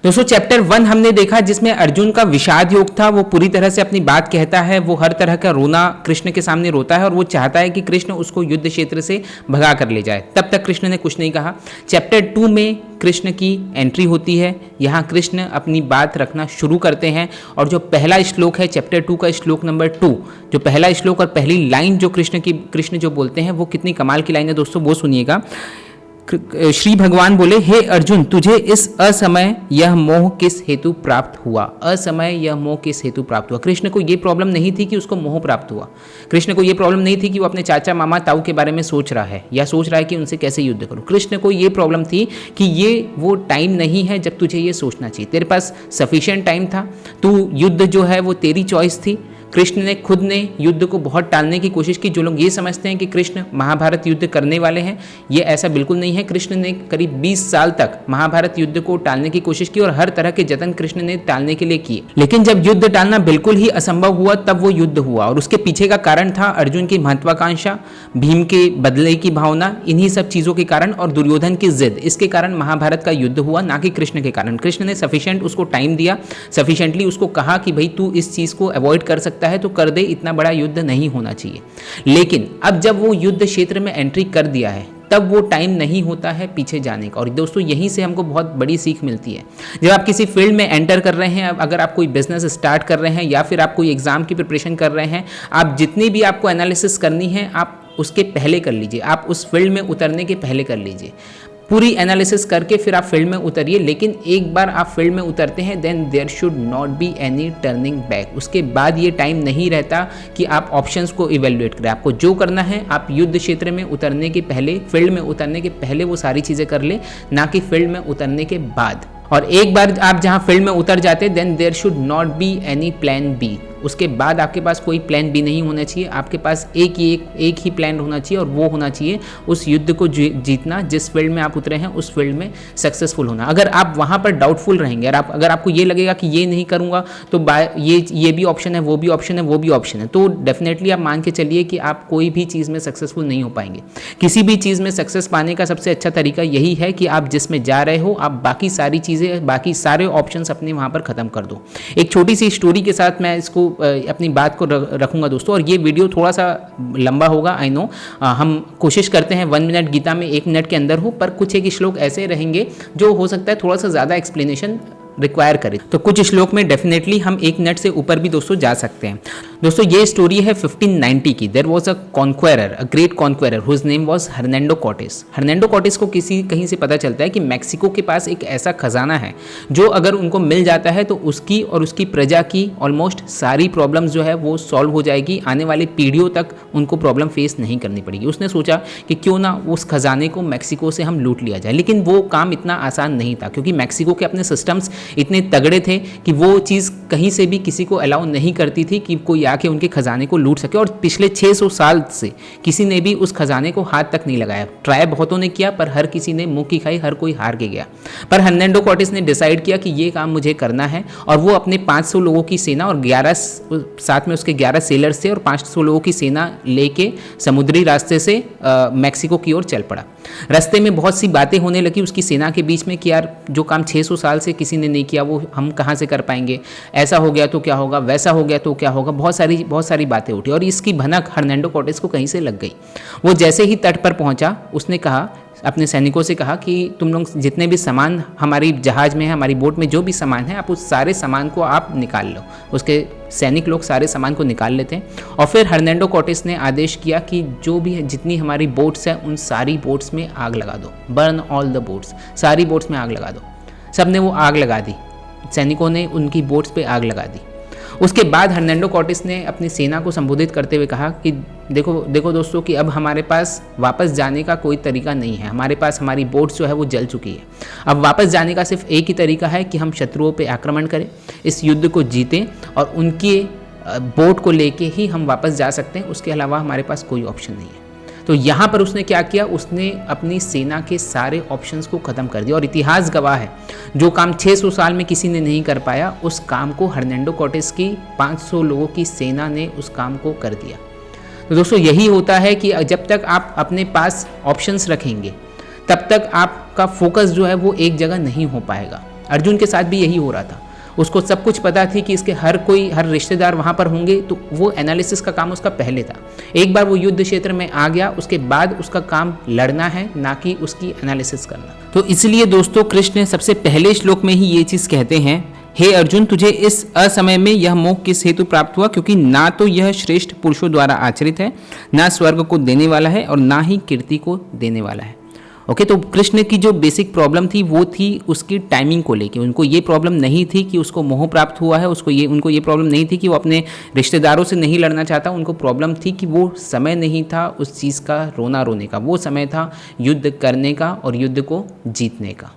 दोस्तों चैप्टर 1 हमने देखा जिसमें अर्जुन का विषाद योग था, वो पूरी तरह से अपनी बात कहता है, वो हर तरह का रोना कृष्ण के सामने रोता है और वो चाहता है कि कृष्ण उसको युद्ध क्षेत्र से भगा कर ले जाए। तब तक कृष्ण ने कुछ नहीं कहा। चैप्टर 2 में कृष्ण की एंट्री होती है, यहाँ कृष्ण अपनी बात रखना शुरू करते हैं और जो पहला श्लोक है चैप्टर 2 का श्लोक नंबर 2, जो पहला श्लोक और पहली लाइन जो कृष्ण जो बोलते हैं वो कितनी कमाल की लाइन है दोस्तों, वो सुनिएगा। श्री भगवान बोले, हे अर्जुन, तुझे इस असमय यह मोह किस हेतु प्राप्त हुआ? असमय यह मोह किस हेतु प्राप्त हुआ? कृष्ण को ये प्रॉब्लम नहीं थी कि उसको मोह प्राप्त हुआ। कृष्ण को ये प्रॉब्लम नहीं थी कि वो अपने चाचा मामा ताऊ के बारे में सोच रहा है या सोच रहा है कि उनसे कैसे युद्ध करूं। कृष्ण को ये प्रॉब्लम थी कि ये वो टाइम नहीं है जब तुझे ये सोचना चाहिए। तेरे पास सफिशिएंट टाइम था, तू युद्ध जो है वो तेरी चॉइस थी। कृष्ण ने खुद ने युद्ध को बहुत टालने की कोशिश की। जो लोग ये समझते हैं कि कृष्ण महाभारत युद्ध करने वाले हैं, ये ऐसा बिल्कुल नहीं है। कृष्ण ने करीब 20 साल तक महाभारत युद्ध को टालने की कोशिश की और हर तरह के जतन कृष्ण ने टालने के लिए किए, लेकिन जब युद्ध टालना बिल्कुल ही असंभव हुआ तब वो युद्ध हुआ। और उसके पीछे का कारण था अर्जुन की महत्वाकांक्षा, भीम के बदले की भावना, इन्हीं सब चीजों के कारण और दुर्योधन की जिद, इसके कारण महाभारत का युद्ध हुआ, ना कि कृष्ण के कारण। कृष्ण ने सफिशिएंट उसको टाइम दिया, सफिशिएंटली उसको कहा कि भाई तू इस चीज को अवॉइड कर सकता है तो कर दे, इतना बड़ा युद्ध नहीं होना चाहिए। लेकिन अब जब वो युद्ध क्षेत्र में एंट्री कर दिया है तब वो टाइम नहीं होता है पीछे जाने का। और दोस्तों यहीं से हमको बहुत बड़ी सीख मिलती है। जब आप किसी फील्ड में एंटर कर रहे हैं, अगर आप कोई बिजनेस स्टार्ट कर रहे हैं या फिर आप कोई एग्जाम की प्रिपरेशन कर रहे हैं, आप जितनी भी आपको एनालिसिस करनी है आप उसके पहले कर लीजिए, आप उस फील्ड में उतरने के पहले कर लीजिए। पूरी एनालिसिस करके फिर आप फील्ड में उतरिए। लेकिन एक बार आप फील्ड में उतरते हैं then there should not be any turning back. उसके बाद ये टाइम नहीं रहता कि आप ऑप्शंस को इवेल्युएट करें। आपको जो करना है आप युद्ध क्षेत्र में उतरने के पहले, फील्ड में उतरने के पहले वो सारी चीज़ें कर ले, ना कि फील्ड में उतरने के बाद। और एक बार आप जहाँ फील्ड में उतर जाते हैं then there should not be any plan B. उसके बाद आपके पास कोई प्लान बी नहीं होना चाहिए। आपके पास एक ही प्लान होना चाहिए और वो होना चाहिए उस युद्ध को जीतना, जिस फील्ड में आप उतरे हैं उस फील्ड में सक्सेसफुल होना। अगर आप वहाँ पर डाउटफुल रहेंगे और अगर आपको ये लगेगा कि ये नहीं करूँगा तो ये भी ऑप्शन है, वो भी ऑप्शन है, वो भी ऑप्शन है, तो डेफिनेटली आप मान के चलिए कि आप कोई भी चीज़ में सक्सेसफुल नहीं हो पाएंगे। किसी भी चीज़ में सक्सेस पाने का सबसे अच्छा तरीका यही है कि आप जिसमें जा रहे हो आप बाकी सारी चीज़ें, बाकी सारे ऑप्शंस अपने वहाँ पर ख़त्म कर दो। एक छोटी सी स्टोरी के साथ मैं इसको अपनी बात को रखूंगा दोस्तों, और ये वीडियो थोड़ा सा लंबा होगा, आई नो। हम कोशिश करते हैं 1 मिनट गीता में 1 मिनट के अंदर हो, पर कुछ एक श्लोक ऐसे रहेंगे जो हो सकता है थोड़ा सा ज़्यादा एक्सप्लेनेशन रिक्वायर करे। तो कुछ श्लोक में डेफिनेटली हम 1 मिनट से ऊपर भी दोस्तों जा सकते हैं। दोस्तों ये स्टोरी है 1590 की। There was a conqueror, a great conqueror whose name was Hernando Cortes. Hernando Cortes को कहीं से पता चलता है कि मैक्सिको के पास एक ऐसा खजाना है जो अगर उनको मिल जाता है तो उसकी और उसकी प्रजा की ऑलमोस्ट सारी प्रॉब्लम्स जो है वो सॉल्व हो जाएगी। आने वाली पीढ़ियों तक उनको प्रॉब्लम फेस नहीं करनी पड़ेगी। उसने सोचा कि क्यों ना उस खजाने को मैक्सिको से हम लूट लिया जाए, लेकिन वो काम इतना आसान नहीं था क्योंकि मैक्सिको के अपने सिस्टम्स इतने तगड़े थे कि वो चीज़ कहीं से भी किसी को अलाउ नहीं करती थी कि कोई आके उनके खजाने को लूट सके। और पिछले 600 साल से किसी ने भी उस खजाने को हाथ तक नहीं लगाया। ट्राई बहुतों ने किया पर हर किसी ने मुंह की खाई, हर कोई हार के गया। पर हर्नांडो कॉर्टेस ने डिसाइड किया कि ये काम मुझे करना है और वो अपने 500 लोगों की सेना और 11 साथ में उसके 11 सेलर्स थे और 500 लोगों की सेना लेके समुद्री रास्ते से मैक्सिको की ओर चल पड़ा। रास्ते में बहुत सी बातें होने लगी उसकी सेना के बीच में कि यार जो काम 600 साल से किसी ने नहीं किया वो हम कहाँ से कर पाएंगे, ऐसा हो गया तो क्या होगा, वैसा हो गया तो क्या होगा, बहुत सारी बातें उठी। और इसकी भनक हर्नांडो कॉर्टेस को कहीं से लग गई। वो जैसे ही तट पर पहुंचा उसने कहा, अपने सैनिकों से कहा कि तुम लोग जितने भी सामान हमारी जहाज में है, हमारी बोट में जो भी सामान है, आप उस सारे सामान को आप निकाल लो। उसके सैनिक लोग सारे सामान को निकाल लेते हैं और फिर हर्नांडो कॉर्टेस ने आदेश किया कि जो भी है, जितनी हमारी बोट्स हैं उन सारी बोट्स में आग लगा दो। बर्न ऑल द बोट्स, सारी बोट्स में आग लगा दो। सब ने वो आग लगा दी, सैनिकों ने उनकी बोट्स पे आग लगा दी। उसके बाद हर्नांडो कॉर्टेस ने अपनी सेना को संबोधित करते हुए कहा कि देखो दोस्तों कि अब हमारे पास वापस जाने का कोई तरीका नहीं है। हमारे पास हमारी बोट्स जो है वो जल चुकी है। अब वापस जाने का सिर्फ एक ही तरीका है कि हम शत्रुओं पे आक्रमण करें, इस युद्ध को जीतें और उनकी बोट को लेके ही हम वापस जा सकते हैं। उसके अलावा हमारे पास कोई ऑप्शन नहीं है। तो यहाँ पर उसने क्या किया, उसने अपनी सेना के सारे ऑप्शंस को ख़त्म कर दिया। और इतिहास गवाह है, जो काम 600 साल में किसी ने नहीं कर पाया उस काम को हर्नांडो कॉर्टेस की 500 लोगों की सेना ने उस काम को कर दिया। तो दोस्तों यही होता है कि जब तक आप अपने पास ऑप्शंस रखेंगे तब तक आपका फोकस जो है वो एक जगह नहीं हो पाएगा। अर्जुन के साथ भी यही हो रहा था। उसको सब कुछ पता थी कि इसके हर रिश्तेदार वहाँ पर होंगे, तो वो एनालिसिस का काम उसका पहले था। एक बार वो युद्ध क्षेत्र में आ गया, उसके बाद उसका काम लड़ना है, ना कि उसकी एनालिसिस करना। तो इसलिए दोस्तों कृष्ण सबसे पहले श्लोक में ही ये चीज़ कहते हैं, हे अर्जुन, तुझे इस असमय में यह मोह किस हेतु प्राप्त हुआ, क्योंकि ना तो यह श्रेष्ठ पुरुषों द्वारा आचरित है, ना स्वर्ग को देने वाला है और ना ही कीर्ति को देने वाला है। ओके, तो कृष्ण की जो बेसिक प्रॉब्लम थी वो थी उसकी टाइमिंग को लेके। उनको ये प्रॉब्लम नहीं थी कि उसको मोह प्राप्त हुआ है, उनको ये प्रॉब्लम नहीं थी कि वो अपने रिश्तेदारों से नहीं लड़ना चाहता। उनको प्रॉब्लम थी कि वो समय नहीं था उस चीज़ का रोने का, वो समय था युद्ध करने का और युद्ध को जीतने का।